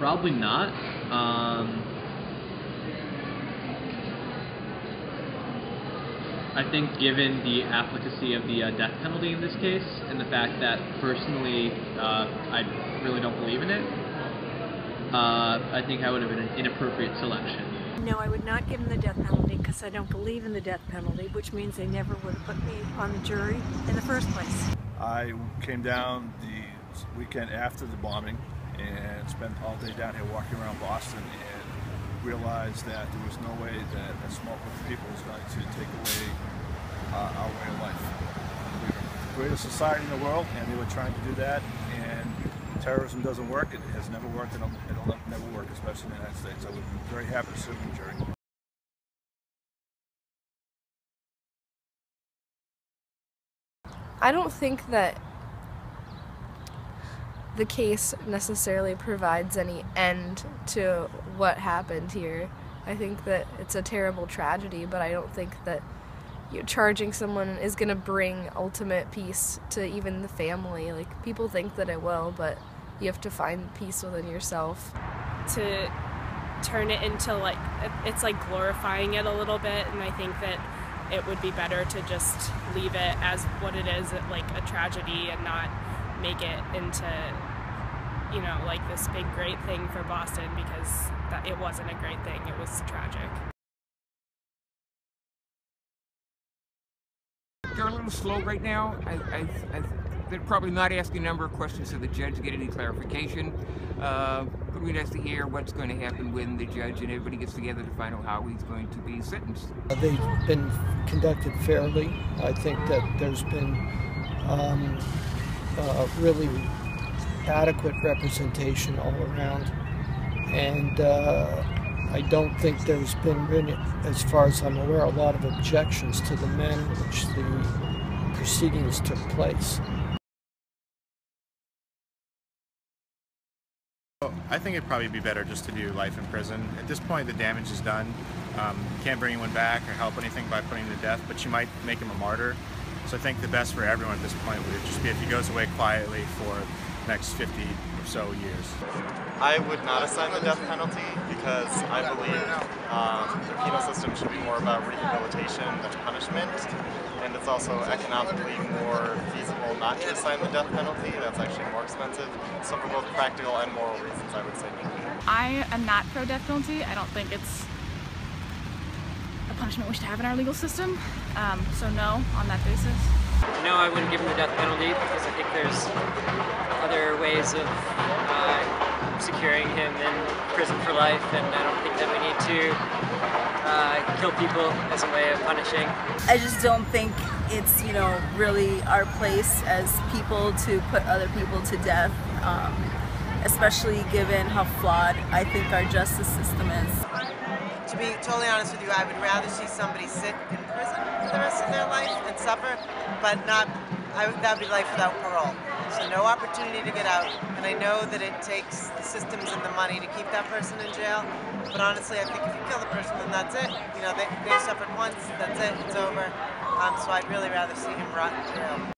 Probably not. I think given the efficacy of the death penalty in this case, and the fact that personally I really don't believe in it, I think I would have been an inappropriate selection. No, I would not give him the death penalty because I don't believe in the death penalty, which means they never would have put me on the jury in the first place. I came down the weekend after the bombing and spent all day down here walking around Boston and realized that there was no way that a small group of people was going to take away our way of life. We're the greatest society in the world, and they were trying to do that, and terrorism doesn't work. It has never worked, and it'll never work, especially in the United States. I would be very happy to serve in the jury. I don't think that the case necessarily provides any end to what happened here. I think that it's a terrible tragedy, but I don't think that charging someone is going to bring ultimate peace to even the family. Like, people think that it will, but you have to find peace within yourself. To turn it into, like, it's like glorifying it a little bit, and I think that it would be better to just leave it as what it is, like a tragedy, and not make it into, you know, like this big great thing for Boston, because it wasn't a great thing, it was tragic. They're a little slow right now. They're probably not asking a number of questions to the judge to get any clarification. But we'd have to hear what's going to happen when the judge and everybody gets together to find out how he's going to be sentenced. They've been conducted fairly. I think that there's been really adequate representation all around, and I don't think there's been really, as far as I'm aware, a lot of objections to the manner in which the proceedings took place. I think it'd probably be better just to do life in prison. At this point, the damage is done. You can't bring anyone back or help anything by putting him to death, but you might make him a martyr. So I think the best for everyone at this point would just be if he goes away quietly for the next 50 or so years. I would not assign the death penalty because I believe the penal system should be more about rehabilitation than punishment, and it's also economically more feasible not to assign the death penalty. That's actually more expensive. So for both practical and moral reasons, I would say no. I am not pro-death penalty. I don't think it's a punishment we should have in our legal system. So no, on that basis. No, I wouldn't give him the death penalty because I think there's other ways of securing him in prison for life, and I don't think that we need to kill people as a way of punishing. I just don't think it's, you know, really our place as people to put other people to death, especially given how flawed I think our justice system is. To be totally honest with you, I would rather see somebody sit in prison for the rest of their life and suffer, but not, that would be life without parole. So no opportunity to get out, and I know that it takes the systems and the money to keep that person in jail, but honestly I think if you kill the person, then that's it. You know, they suffered once, that's it, it's over. So I'd really rather see him rot in jail.